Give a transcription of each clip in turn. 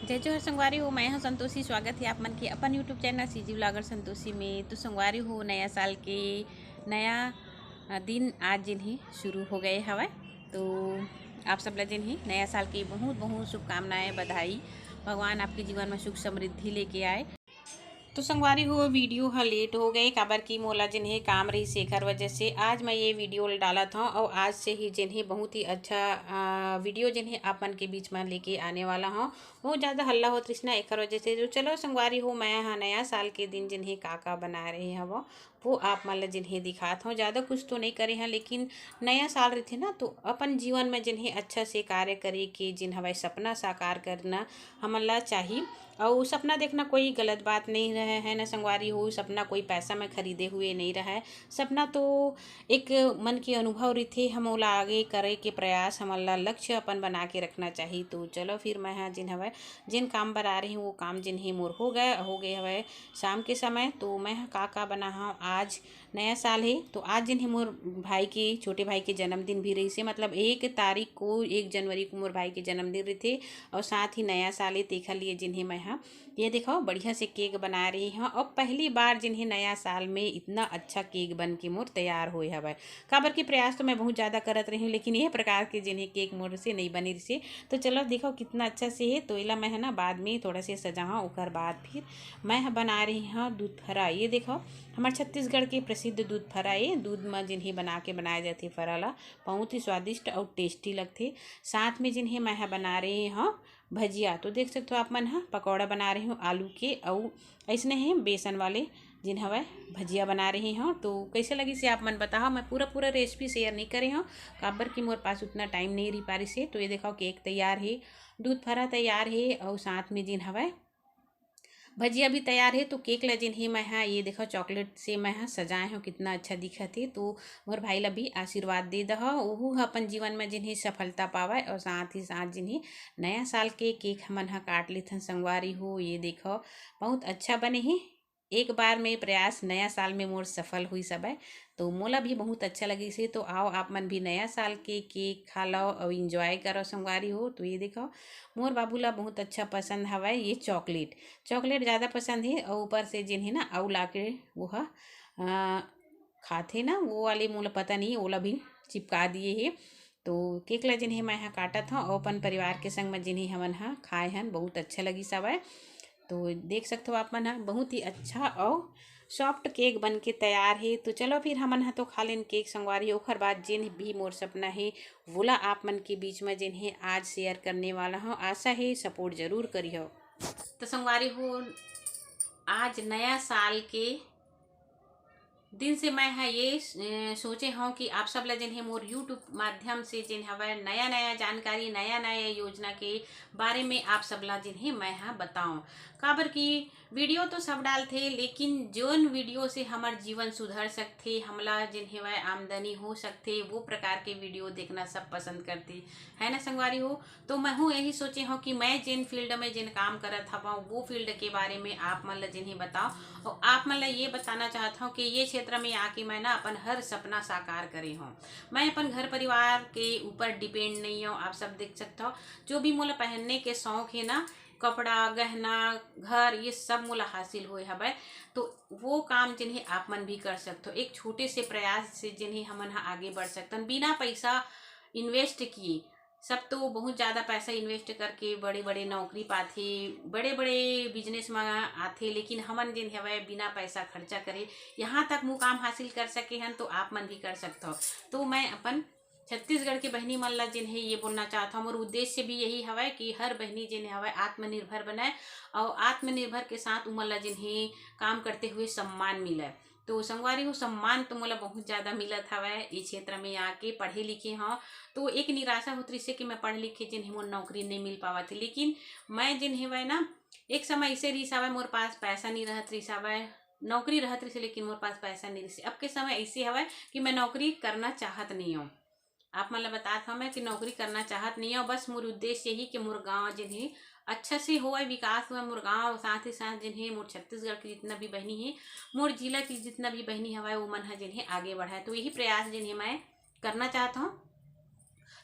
जय जोहर संगवारी हो। मैं हूं संतोषी। स्वागत है आप मन के अपन YouTube channel CG blogger Santoshi में। तो संगवारी हो, नया साल के नया दिन आज जिन्हें शुरू हो गए हवा। तो आप सब ला जिन्हें नया साल की बहुत बहुत शुभकामनाएं, बधाई। भगवान आपके जीवन में सुख समृद्धि लेके आए। तो संगवारी हो, वीडियो लेट हो गए काबर की मोला जिन्हें काम रही शेखर वजह से आज मैं ये वीडियो डाला था। और आज से ही जिन्हें बहुत ही अच्छा वीडियो जिन्हें आप मन के बीच में लेके आने वाला हूँ। बहुत ज़्यादा हल्ला हो तृष्णा एक वजह से। जो चलो संगवारी हो, मैं नया साल के दिन जिन्हें का बना रहे हैं वो आप मन ला जिन्हें दिखाता हूँ। ज़्यादा कुछ तो नहीं करे हैं, लेकिन नया साल रहते ना तो अपन जीवन में जिन्हें अच्छा से कार्य करे के जिन हवाई सपना साकार करना हमन ला चाहिए। और सपना देखना कोई गलत बात नहीं रहे है ना संगवारी हो। सपना कोई पैसा में खरीदे हुए नहीं रहा है। सपना तो एक मन के अनुभव रही, हम ओला आगे करे के प्रयास हमारा लक्ष्य अपन बना के रखना चाहिए। तो चलो फिर मैं जिन हवे जिन काम बर आ रही हूँ वो काम जिन्हें मोर हो गए हवे शाम के समय। तो मैं का बना हाँ आज नया साल है। तो आज जिन्हें मोर भाई के छोटे भाई के जन्मदिन भी रही से, मतलब 1 तारीख को 1 जनवरी को मोर भाई के जन्मदिन रही थे। और साथ ही नया साल है देखा लिए जिन्हें मैं ये देखो बढ़िया से केक बना रही हूँ। और पहली बार जिन्हें नया साल में इतना अच्छा केक बन के मोर तैयार हुए हवा। काबर के प्रयास तो मैं बहुत ज़्यादा करत रही हूँ, लेकिन ये प्रकार के जिन्हें केक मोर से नहीं बनी से। तो चलो देखो कितना अच्छा से है। तो इला मैं बाद में थोड़ा से सजा ओकर बाद फिर मैं बना रही हूँ दूध फरा। ये देखो हमारे छत्तीसगढ़ के प्रसिद्ध दूध फरा है। दूध में जिन्हें बना के बनाए जाते फरा ला बहुत ही स्वादिष्ट और टेस्टी लगते। साथ में जिन्हें मैं बना रही हूँ भजिया। तो देख सकते हो आप मन पकौड़ा बना रही हूँ आलू के, और ऐसने हैं बेसन वाले जिन हवा भजिया बना रही हूँ। तो कैसे लगी से आप मन बताओ। मैं पूरा रेसिपी शेयर नहीं करे हूँ काबर की मोर पास उतना टाइम नहीं रही पारी से। तो ये देखो केक तैयार है, दूध फरा तैयार है, और साथ में जिन हवा भजिया भी तैयार है। तो केक ला जिन्हें मैं ये देखो चॉकलेट से मैं सजाए हूँ, कितना अच्छा दिखा थे। तो मोर भाई ला भी आशीर्वाद दे दह, वहू अपन जीवन में जिन्हें सफलता पावे। और साथ ही साथ जिन्हें नया साल के केक हमन काट लेथन संगवारी हो। ये देखो बहुत अच्छा बने ही। एक बार में प्रयास नया साल में मोर सफल हुई सब है। तो मोला भी बहुत अच्छा लगी से। तो आओ आप मन भी नया साल के केक खा लो और इंजॉय करो संगवारी हो। तो ये देखो मोर बाबूला बहुत अच्छा पसंद हवा ये चॉकलेट। चॉकलेट ज़्यादा पसंद है, और ऊपर से जिन्हें ना आउ ला के वो खाते ना वो वाले मोला पता नहीं ओला भी चिपका दिए है। तो केक ला जिन्हें मैं काटा था और अपन परिवार के संग में जिन्हें हमन खाए हन बहुत अच्छा लगी सब है। तो देख सकते हो आप मन बहुत ही अच्छा और सॉफ्ट केक बन के तैयार है। तो चलो फिर हमन तो खा लेन केक संगवारी। ओखर बाद जिन भी मोर सपना है वोला आप मन के बीच में जिन्हें आज शेयर करने वाला हूँ। आशा है सपोर्ट जरूर करियो। तो संगवारी हो, आज नया साल के दिन से मैं ये सोचे हूँ कि आप सब ला जिन्हें मोर यूट्यूब माध्यम से जिन हवा नया नया जानकारी नया नया योजना के बारे में आप सब ला जिन्हें मैं बताऊँ। काबर की वीडियो तो सब डालते, लेकिन जोन वीडियो से हमार जीवन सुधर सकते, हमला जिन्हें वह आमदनी हो सकते, वो प्रकार के वीडियो देखना सब पसंद करती है ना संगवारी हो। तो मैं हूँ यही सोचे हूँ कि मैं जिन फील्ड में जिन काम करत हवा वो फील्ड के बारे में आप मन ला जिन्हें बताओ। और आप मन ला ये बताना चाहता हूँ कि ये क्षेत्र में आके मैं ना अपन हर सपना साकार करे हूँ। मैं अपन घर परिवार के ऊपर डिपेंड नहीं हूँ। आप सब देख सकते हो जो भी मोला पहनने के शौक है ना, कपड़ा गहना घर ये सब मोला हासिल हुए हवे। तो वो काम जिन्हें आप मन भी कर सकते हो। एक छोटे से प्रयास से जिन्हें हमन आगे बढ़ सकते बिना पैसा इन्वेस्ट किए। सब तो बहुत ज़्यादा पैसा इन्वेस्ट करके बड़े बड़े नौकरी पाथे, बड़े बड़े बिजनेस में आथे, लेकिन हमन जिन हवे बिना पैसा खर्चा करे यहाँ तक मुकाम हासिल कर सके हन। तो आप मन भी कर सकते हो। तो मैं अपन छत्तीसगढ़ के बहनी मन ला जिन्हें ये बोलना चाहता हूँ, और उद्देश्य भी यही हवा कि हर बहनी जिन्हें हवा आत्मनिर्भर बनाए, और आत्मनिर्भर के साथ उमन ला जिन्हें काम करते हुए सम्मान मिले। तो संगवारी हो, सम्मान तो मोला बहुत ज़्यादा मिलत हवा इस क्षेत्र में आके पढ़े लिखे हाँ। तो एक निराशा होती से कि मैं पढ़ लिखे जिन्हें मोर नौकरी नहीं मिल पावा थी, लेकिन मैं जिन्हें वह ना एक समय ऐसे रही सावा मोर पास पैसा नहीं रहत रही सावा, नौकरी रहत रही से लेकिन मोर पास पैसा नहीं रही। अब के समय ऐसे हवा कि मैं नौकरी करना चाहत नहीं हूँ। आप मतलब बता मैं कि नौकरी करना चाहत नहीं हूँ। बस मोर उद्देश्य यही कि मोर गाँव जिन्हें अच्छा से हुआ विकास हुआ मोर गाँव, साथ ही साथ जिन्हें मोर छत्तीसगढ़ की जितना भी बहनी है, मोर जिला की जितना भी बहनी हवा वो मन है जिन्हें आगे बढ़ाए। तो यही प्रयास जिन्हें मैं करना चाहता हूँ।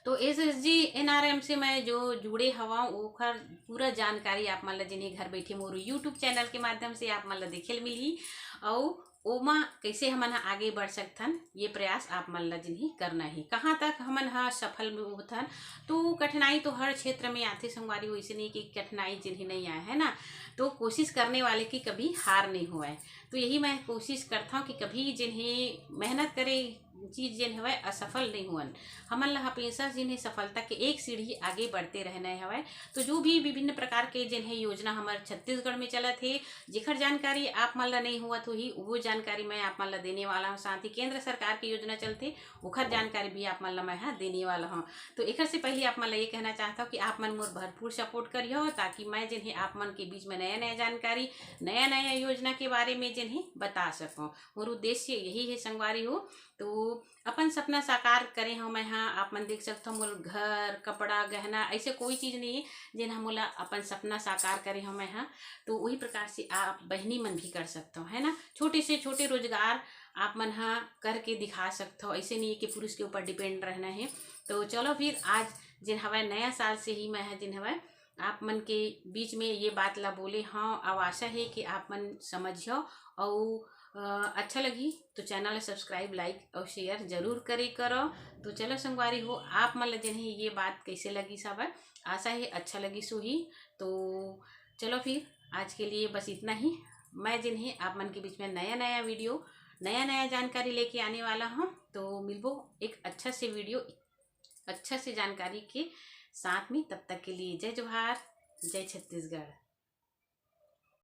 तो SSG NRM से मैं जो जुड़े हवा ओखर पूरा जानकारी आप मन ला जिन्हें घर बैठे मोर यूट्यूब चैनल के माध्यम से आप मन ला देखे ल मिलही। और ओमा कैसे हमन ह आगे बढ़ सकथन ये प्रयास आप मन ला जिन्हें करना ही कहाँ तक हमन ह सफल होथन। तो कठिनाई तो हर क्षेत्र में आथे संगवारी, वैसे नहीं कि कठिनाई जिन्हें नहीं आए है ना। तो कोशिश करने वाले की कभी हार नहीं हुआ है। तो यही मैं कोशिश करता हूँ कि कभी जिन्हें मेहनत करे चीज़ जिन हवै असफल नहीं हुअन। हमन ला हमेशा जिन्हें सफलता के एक सीढ़ी आगे बढ़ते रहना हवै। तो जो भी विभिन्न प्रकार के जिन्हें योजना हमारे छत्तीसगढ़ में चलत है, जेखर जानकारी आप मन ला नहीं हुआ तो ही वो जानकारी मैं आप मन ला देने वाला हूँ। साथ ही केंद्र सरकार की योजना चलते ओखर जानकारी भी आप मन ला मैं देने वाला हूँ। तो एक से पहले आप मन ला ये कहना चाहता हूँ कि आप मन मोर भरपूर सपोर्ट करियो, ताकि मैं जिन्हें आप मन के बीच में नया नया जानकारी नया नया योजना के बारे में जिन्हें बता सकूँ। मोर उद्देश्य यही है संगवारी हो। तो अपन सपना साकार करें हम यहाँ आप मन देख सकते हो मोर घर कपड़ा गहना ऐसे कोई चीज़ नहीं है जिन हम मोला अपन सपना साकार करें हम यहाँ। तो वही प्रकार से आप बहनी मन भी कर सकते हो है ना। छोटे से छोटे रोजगार आप मन हाँ करके दिखा सकते हो, ऐसे नहीं कि पुरुष के ऊपर डिपेंड रहना है। तो चलो फिर आज जिन हवा नया साल से ही मैं जिन हवा आप मन के बीच में ये बात ला बोले। हाँ अब आशा है कि आप मन समझियो और अच्छा लगी तो चैनल सब्सक्राइब लाइक और शेयर जरूर करे करो। तो चलो संगवारी हो आप मन जिन्हें ये बात कैसे लगी सब आशा है अच्छा लगी सो ही। तो चलो फिर आज के लिए बस इतना ही। मैं जिन्हें आप मन के बीच में नया नया वीडियो नया नया जानकारी लेके आने वाला हूँ। तो मिलबो एक अच्छा से वीडियो अच्छा से जानकारी के साथ में, तब तक के लिए जय जोहार जय छत्तीसगढ़।